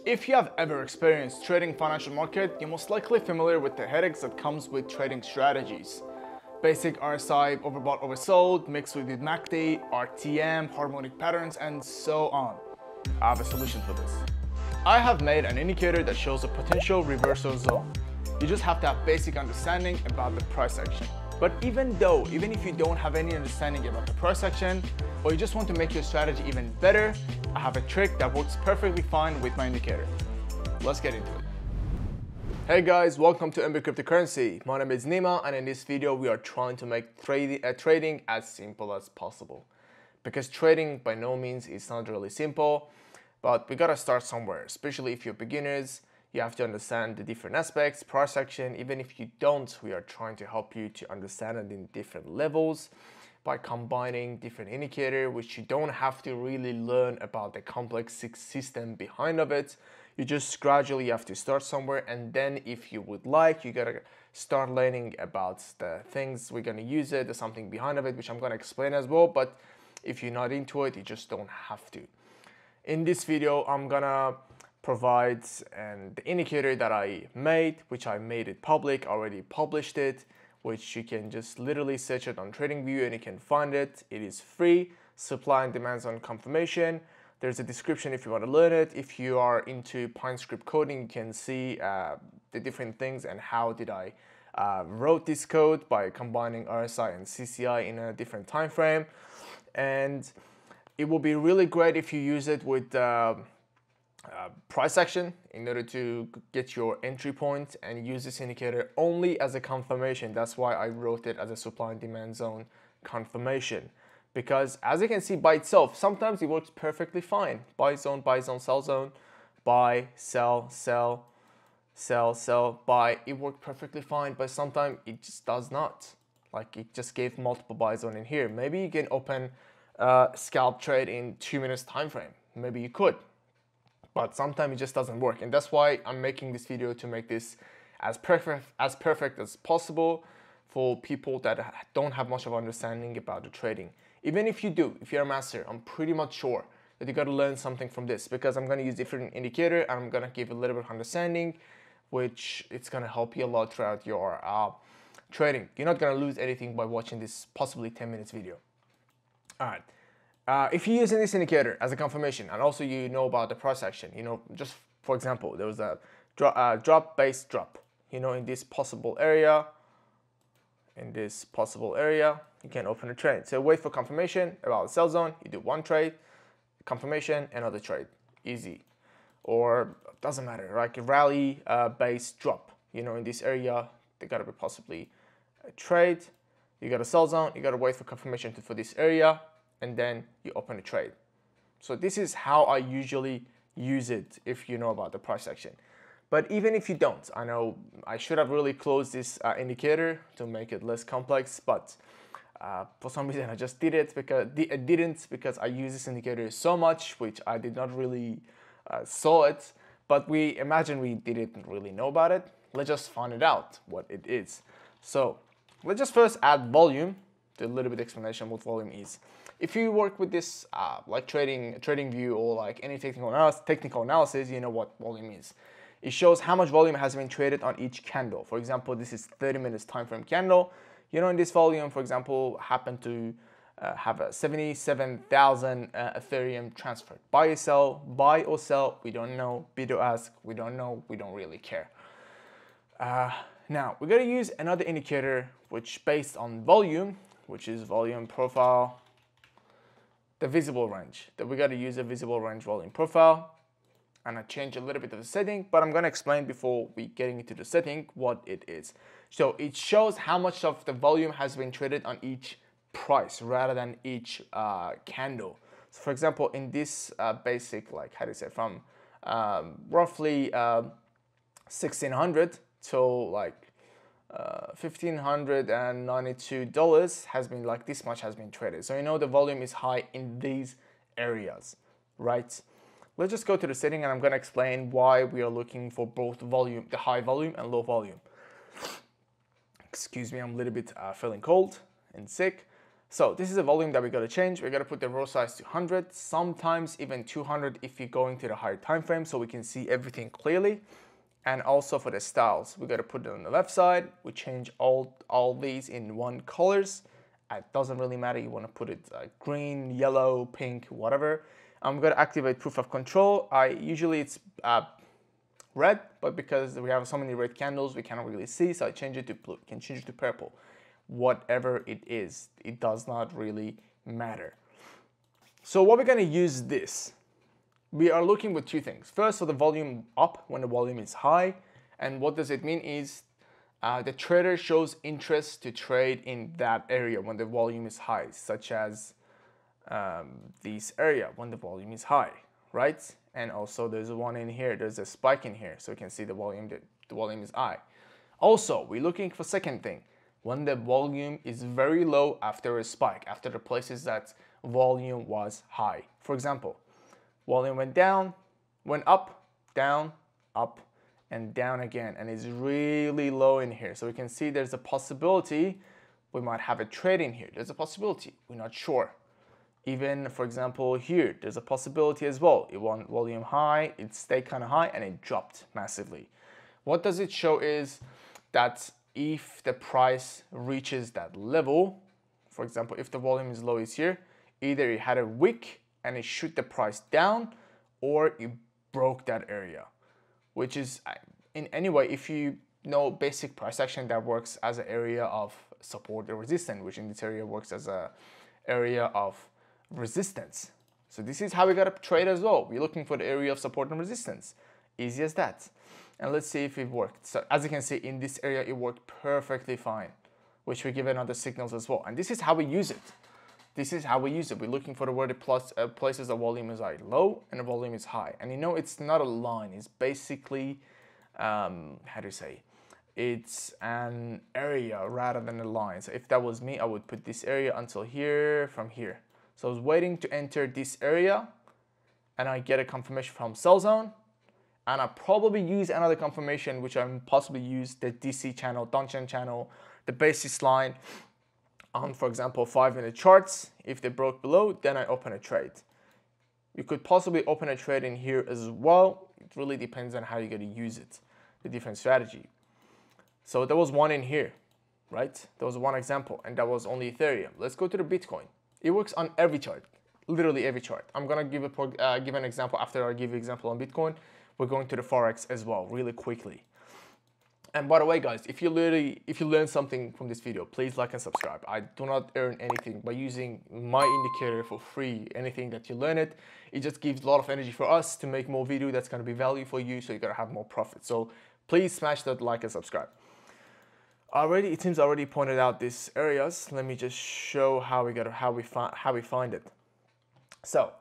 If you have ever experienced trading financial market, you're most likely familiar with the headaches that comes with trading strategies. Basic RSI, overbought, oversold, mixed with MACD, RTM, harmonic patterns, and so on. I have a solution for this. I have made an indicator that shows a potential reversal zone. You just have to have basic understanding about the price action. But even if you don't have any understanding about the price action, or you just want to make your strategy even better, I have a trick that works perfectly fine with my indicator. Let's get into it. Hey guys, welcome to MB.Cryptocurrency. My name is Nima, and in this video we are trying to make trading as simple as possible. Because trading by no means is not really simple, but we gotta start somewhere, especially if you're beginners. You have to understand the different aspects, price action. Even if you don't, we are trying to help you to understand it in different levels by combining different indicators, which you don't have to really learn about the complex system behind of it. You just gradually have to start somewhere, and then if you would like, you gotta start learning about the things we're gonna use it, there's something behind of it, which I'm gonna explain as well. But if you're not into it, you just don't have to. In this video, I'm gonna provide the indicator that I made, which I made it public, already published it, which you can just literally search it on TradingView and you can find it. It is free, supply and demand zone confirmation. There's a description if you want to learn it. If you are into PineScript coding, you can see the different things and how did I wrote this code by combining RSI and CCI in a different time frame. And it will be really great if you use it with price action in order to get your entry point, and use this indicator only as a confirmation. That's why I wrote it as a supply and demand zone confirmation, because as you can see by itself, sometimes it works perfectly fine. Buy zone, sell zone, buy, sell, sell, sell, sell, buy. It worked perfectly fine, but sometimes it just does not. Like, it just gave multiple buy zone in here. Maybe you can open a scalp trade in 2 minutes time frame. Maybe you could. But sometimes it just doesn't work, and that's why I'm making this video, to make this as perfect as possible for people that don't have much of understanding about the trading. Even if you do, if you're a master, I'm pretty much sure that you got to learn something from this, because I'm going to use different indicator and I'm going to give a little bit of understanding, which it's going to help you a lot throughout your trading. You're not going to lose anything by watching this possibly 10 minutes video. All right. If you're using this indicator as a confirmation, and also you know about the price action, just for example, there was a drop-based drop, in this possible area, you can open a trade. So wait for confirmation about the sell zone, you do one trade, confirmation, another trade, easy. Or doesn't matter, like a rally based drop, in this area, there gotta be possibly a trade, you got a sell zone, you gotta wait for confirmation for this area, and then you open a trade. So this is how I usually use it if you know about the price action. But even if you don't, I know I should have really closed this indicator to make it less complex, but for some reason I just did it because I use this indicator so much, which I did not really saw it. But we didn't really know about it. Let's just find it out what it is. So let's just first add volume. Do a little bit explanation what volume is. If you work with this like TradingView or like any technical analysis, you know what volume is. It shows how much volume has been traded on each candle. For example, this is 30 minutes time frame candle. In this volume, for example, happened to have a 77,000 Ethereum transferred. Buy or sell, we don't know. Bid or ask, we don't know. We don't really care. Now we're gonna use another indicator which based on volume, which is volume profile, the visible range. That we got to use a visible range volume profile, and I change a little bit of the setting, but I'm going to explain before we getting into the setting what it is. So it shows how much of the volume has been traded on each price rather than each candle. So for example, in this basic, like how do you say, from roughly 1600 till like $1,592 has been, like, this much has been traded. So the volume is high in these areas, right? Let's just go to the setting, and I'm going to explain why we are looking for both volume, the high volume and low volume. Excuse me, I'm a little bit feeling cold and sick. So this is a volume that we got to change. We got to put the row size to 100, sometimes even 200 if you're going to the higher time frame, so we can see everything clearly. And also for the styles, we got to put it on the left side. We change all these in one colors. It doesn't really matter. You want to put it green, yellow, pink, whatever. I'm going to activate proof of control. Usually it's red, but because we have so many red candles, we cannot really see. So I change it to blue. You can change it to purple. Whatever it is, it does not really matter. So what we're going to use this, we are looking with two things. First, for the volume up when the volume is high. And what does it mean is the trader shows interest to trade in that area when the volume is high, such as this area when the volume is high, right? And also there's one in here, there's a spike in here, so you can see the volume is high. Also, we're looking for second thing, when the volume is very low after a spike, after the places that volume was high. For example, volume went down, went up, and down again, and it's really low in here. So we can see there's a possibility we might have a trade in here. There's a possibility, we're not sure. Even, for example, here, there's a possibility as well. It went volume high, it stayed kind of high, and it dropped massively. What does it show is that if the price reaches that level, for example, if the volume is low is here, either it had a wick and it shoot the price down, or it broke that area, which is, in any way, if you know basic price action, that works as an area of support or resistance, which in this area works as a area of resistance. So this is how we got to trade as well. We're looking for the area of support and resistance. Easy as that. And let's see if it worked. So as you can see, in this area, it worked perfectly fine, which we give another signals as well. And this is how we use it. This is how we use it. We're looking for the where the places the volume is low and the volume is high. And you know, it's not a line. It's basically, how do you say? It's an area rather than a line. So if that was me, I would put this area until here, from here. So I was waiting to enter this area, and I get a confirmation from sell zone. And I probably use another confirmation, which I possibly use the DC channel, Dungeon channel, the basis line on, for example, 5-minute charts. If they broke below, then I open a trade. You could possibly open a trade in here as well. It really depends on how you're going to use it, the different strategy. So there was one in here, right? There was one example, and that was only Ethereum. Let's go to the Bitcoin. It works on every chart, literally every chart. I'm going to give an example after I give you an example on Bitcoin. We're going to the Forex as well, really quickly. And by the way, guys, if you learn something from this video, please like and subscribe. I do not earn anything by using my indicator for free. Anything that you learn it just gives a lot of energy for us to make more video that's going to be value for you, so you're going to have more profit. So please smash that like and subscribe. It seems already pointed out these areas. Let me just show how we find it. So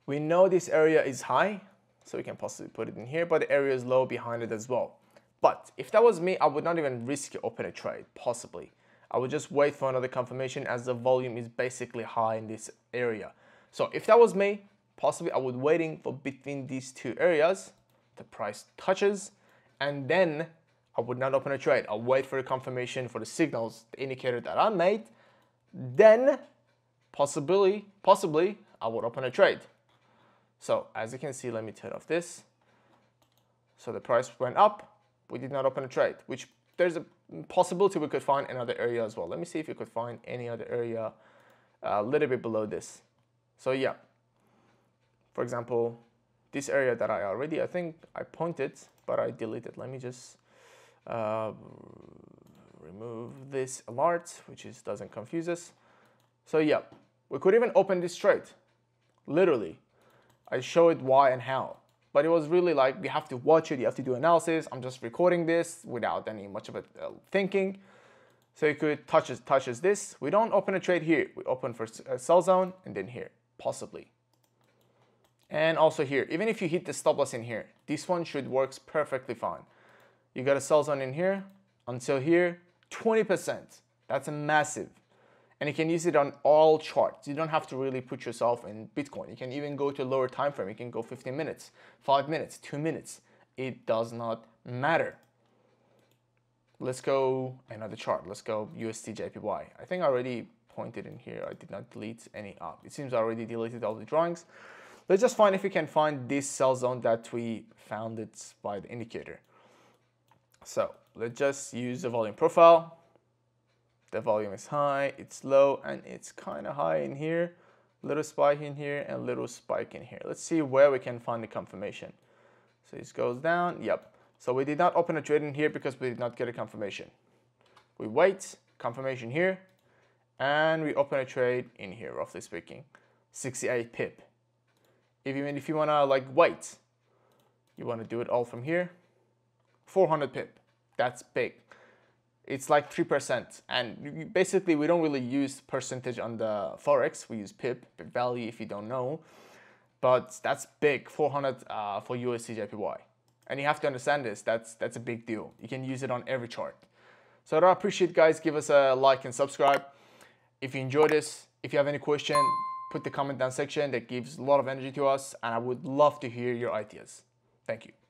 we know this area is high, so we can possibly put it in here, but the area is low behind it as well. But if that was me, I would not even risk to open a trade, possibly. I would just wait for another confirmation as the volume is basically high in this area. So if that was me, possibly I would waiting for between these two areas, the price touches, and then I would not open a trade. I'll wait for a confirmation for the signals, the indicator that I made. Then possibly I would open a trade. So as you can see, let me turn off this. So the price went up. We did not open a trade, which there's a possibility we could find another area as well. Let me see if we could find any other area a little bit below this. So yeah, for example, this area that I think I pointed, but I deleted. Let me just remove this alert, which doesn't confuse us. So yeah, we could even open this trade, literally. I show it why and how. But it was really like, you have to watch it, you have to do analysis. I'm just recording this without any much of a thinking. So you could touches this. We don't open a trade here. We open for a sell zone and then here, possibly. And also here, even if you hit the stop loss in here, this one should work perfectly fine. You got a sell zone in here until here, 20%. That's a massive. And you can use it on all charts. You don't have to really put yourself in Bitcoin. You can even go to a lower time frame. You can go 15 minutes, 5 minutes, 2 minutes. It does not matter. Let's go another chart. Let's go USD JPY. I think I already pointed in here. I did not delete any up. It seems I already deleted all the drawings. Let's just find if we can find this sell zone that we found it by the indicator. So let's just use the volume profile. The volume is high, it's low, and it's kind of high in here. Little spike in here and little spike in here. Let's see where we can find the confirmation. So this goes down, yep. So we did not open a trade in here because we did not get a confirmation. We wait, confirmation here, and we open a trade in here, roughly speaking. 68 pip. Even if you wanna like wait, you wanna do it all from here. 400 pip, that's big. It's like 3%, and basically we don't really use percentage on the Forex, we use pip value if you don't know, but that's big, 400 for USD JPY. And you have to understand this, that's a big deal. You can use it on every chart. So I appreciate, guys, give us a like and subscribe. If you enjoyed this, if you have any question, put the comment down section. That gives a lot of energy to us, and I would love to hear your ideas. Thank you.